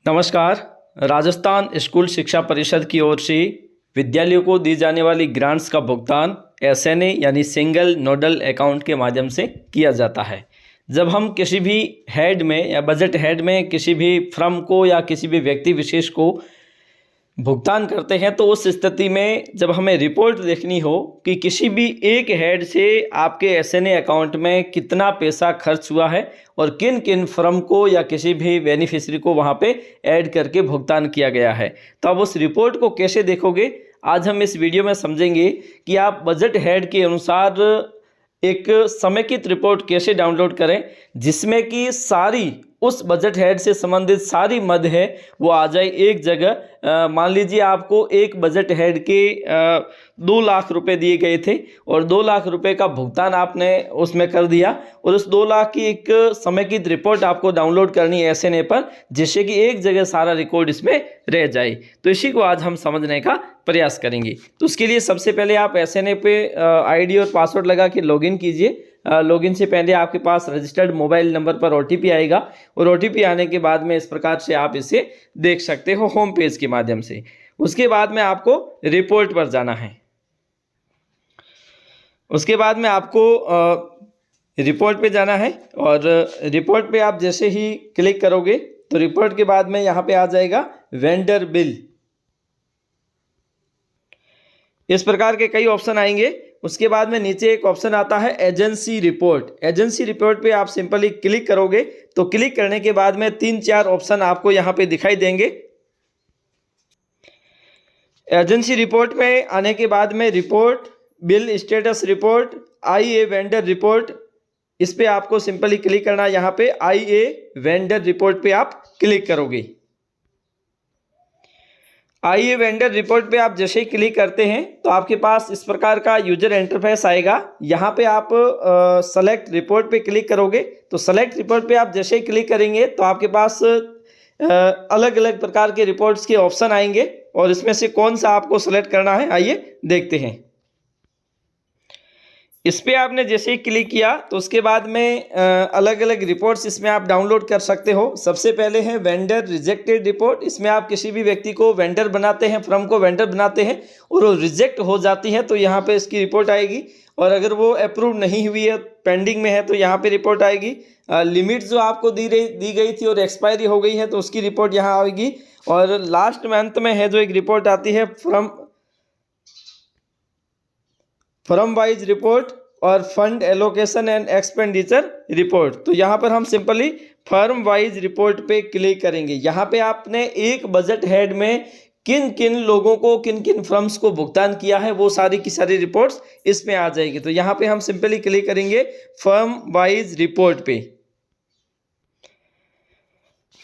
नमस्कार। राजस्थान स्कूल शिक्षा परिषद की ओर से विद्यालयों को दी जाने वाली ग्रांट्स का भुगतान एसएनए यानी सिंगल नोडल अकाउंट के माध्यम से किया जाता है। जब हम किसी भी हेड में या बजट हेड में किसी भी फर्म को या किसी भी व्यक्ति विशेष को भुगतान करते हैं तो उस स्थिति में जब हमें रिपोर्ट देखनी हो कि किसी भी एक हेड से आपके एसएनए अकाउंट में कितना पैसा खर्च हुआ है और किन किन फर्म को या किसी भी बेनिफिशियरी को वहां पे ऐड करके भुगतान किया गया है, तो आप उस रिपोर्ट को कैसे देखोगे आज हम इस वीडियो में समझेंगे कि आप बजट हेड के अनुसार एक समेकित रिपोर्ट कैसे डाउनलोड करें जिसमें कि सारी उस बजट हेड से संबंधित सारी मद है वो आ जाए एक जगह। मान लीजिए आपको एक बजट हेड के 2 लाख रुपए दिए गए थे और 2 लाख रुपए का भुगतान आपने उसमें कर दिया और उस 2 लाख की एक समेकित रिपोर्ट आपको डाउनलोड करनी है एसएनए पर, जिससे कि एक जगह सारा रिकॉर्ड इसमें रह जाए। तो इसी को आज हम समझने का प्रयास करेंगे। तो उसके लिए सबसे पहले आप एसएनए पे आईडी और पासवर्ड लगा के लॉगिन कीजिए। लॉगिन से पहले आपके पास रजिस्टर्ड मोबाइल नंबर पर ओटीपी आएगा और ओटीपी आने के बाद में इस प्रकार से आप इसे देख सकते हो होम पेज के माध्यम से। उसके बाद में आपको रिपोर्ट पर जाना है। उसके बाद में आपको रिपोर्ट पे जाना है और रिपोर्ट पे आप जैसे ही क्लिक करोगे तो रिपोर्ट के बाद में यहाँ पे आ जाएगा वेंडर बिल। इस प्रकार के कई ऑप्शन आएंगे। उसके बाद में नीचे एक ऑप्शन आता है एजेंसी रिपोर्ट। एजेंसी रिपोर्ट पे आप सिंपली क्लिक करोगे तो क्लिक करने के बाद में 3-4 ऑप्शन आपको यहाँ पे दिखाई देंगे। एजेंसी रिपोर्ट में आने के बाद में रिपोर्ट, बिल स्टेटस रिपोर्ट, आईए वेंडर रिपोर्ट, इस पे आपको सिंपली क्लिक करना है। यहाँ पे आईए वेंडर रिपोर्ट पे आप क्लिक करोगे। आइए वेंडर रिपोर्ट पे आप जैसे ही क्लिक करते हैं तो आपके पास इस प्रकार का यूजर इंटरफेस आएगा। यहाँ पे आप सेलेक्ट रिपोर्ट पे क्लिक करोगे तो सेलेक्ट रिपोर्ट पे आप जैसे ही क्लिक करेंगे तो आपके पास अलग अलग प्रकार के रिपोर्ट्स के ऑप्शन आएंगे और इसमें से कौन सा आपको सेलेक्ट करना है आइए देखते हैं। इस पे आपने जैसे ही क्लिक किया तो उसके बाद में अलग अलग रिपोर्ट्स इसमें आप डाउनलोड कर सकते हो। सबसे पहले है वेंडर रिजेक्टेड रिपोर्ट। इसमें आप किसी भी व्यक्ति को वेंडर बनाते हैं, फर्म को वेंडर बनाते हैं और वो रिजेक्ट हो जाती है तो यहाँ पे इसकी रिपोर्ट आएगी और अगर वो अप्रूव नहीं हुई है, पेंडिंग में है तो यहाँ पे रिपोर्ट आएगी। लिमिट जो आपको दी गई थी और एक्सपायरी हो गई है तो उसकी रिपोर्ट यहाँ आएगी और लास्ट मंथ में है जो एक रिपोर्ट आती है फर्म वाइज रिपोर्ट और fund allocation and expenditure report. तो यहाँ पर हम सिंपली फर्म वाइज रिपोर्ट पे क्लिक करेंगे। यहाँ पे आपने एक बजट हेड में किन किन लोगों को, किन किन फर्म्स को भुगतान किया है वो सारी की सारी रिपोर्ट्स इसमें आ जाएगी। तो यहाँ पे हम सिंपली क्लिक करेंगे फर्म वाइज रिपोर्ट पे।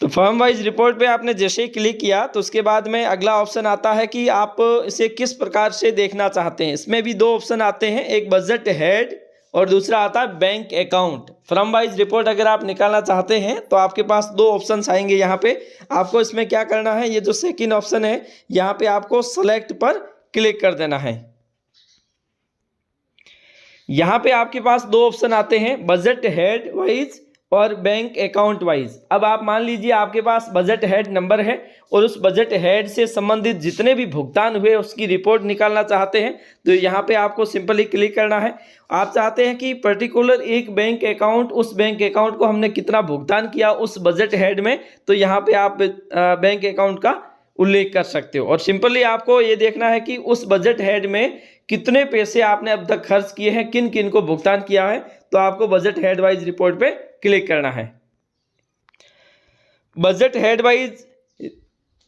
तो फर्म वाइज रिपोर्ट पे आपने जैसे ही क्लिक किया तो उसके बाद में अगला ऑप्शन आता है कि आप इसे किस प्रकार से देखना चाहते हैं। इसमें भी 2 ऑप्शन आते हैं, एक बजट हेड और दूसरा आता है bank account. Firm wise report अगर आप निकालना चाहते हैं तो आपके पास 2 ऑप्शंस आएंगे। यहाँ पे आपको इसमें क्या करना है, ये जो सेकेंड ऑप्शन है यहाँ पे आपको सेलेक्ट पर क्लिक कर देना है। यहाँ पे आपके पास 2 ऑप्शन आते हैं, बजट हेड वाइज और बैंक अकाउंट वाइज। अब आप मान लीजिए आपके पास बजट हेड नंबर है और उस बजट हेड से संबंधित जितने भी भुगतान हुए उसकी रिपोर्ट निकालना चाहते हैं तो यहाँ पे आपको सिंपली क्लिक करना है। आप चाहते हैं कि पर्टिकुलर एक बैंक अकाउंट, उस बैंक अकाउंट को हमने कितना भुगतान किया उस बजट हेड में, तो यहाँ पे आप बैंक अकाउंट का उल्लेख कर सकते हो और सिंपली आपको ये देखना है कि उस बजट हेड में कितने पैसे आपने अब तक खर्च किए हैं, किन किन को भुगतान किया है। तो आपको बजट हेड वाइज रिपोर्ट पे क्लिक करना है। बजट हेड वाइज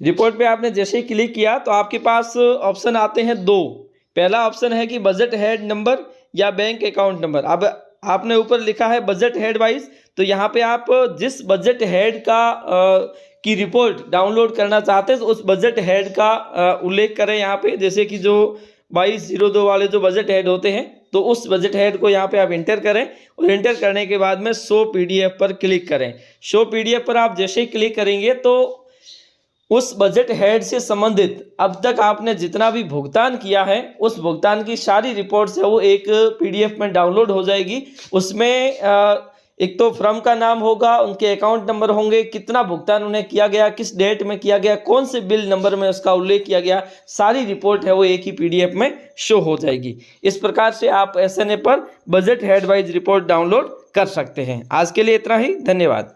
रिपोर्ट पे आपने जैसे ही क्लिक किया तो आपके पास ऑप्शन आते हैं 2। पहला ऑप्शन है कि बजट हेड नंबर या बैंक अकाउंट नंबर। अब आपने ऊपर लिखा है बजट हेड वाइज, तो यहाँ पे आप जिस बजट हेड का की रिपोर्ट डाउनलोड करना चाहते हैं तो उस बजट हेड का उल्लेख करें यहाँ पे। जैसे कि जो 2202 वाले जो बजट हेड होते हैं तो उस बजट हेड को यहाँ पे आप इंटर करें और इंटर करने के बाद में शो पीडीएफ पर क्लिक करें। शो पीडीएफ पर आप जैसे ही क्लिक करेंगे तो उस बजट हेड से संबंधित अब तक आपने जितना भी भुगतान किया है उस भुगतान की सारी रिपोर्ट्स है वो एक पीडीएफ में डाउनलोड हो जाएगी। उसमें एक तो फर्म का नाम होगा, उनके अकाउंट नंबर होंगे, कितना भुगतान उन्हें किया गया, किस डेट में किया गया, कौन से बिल नंबर में उसका उल्लेख किया गया, सारी रिपोर्ट है वो एक ही पीडीएफ में शो हो जाएगी। इस प्रकार से आप एसएनए पर budget head wise report download कर सकते हैं। आज के लिए इतना ही, धन्यवाद।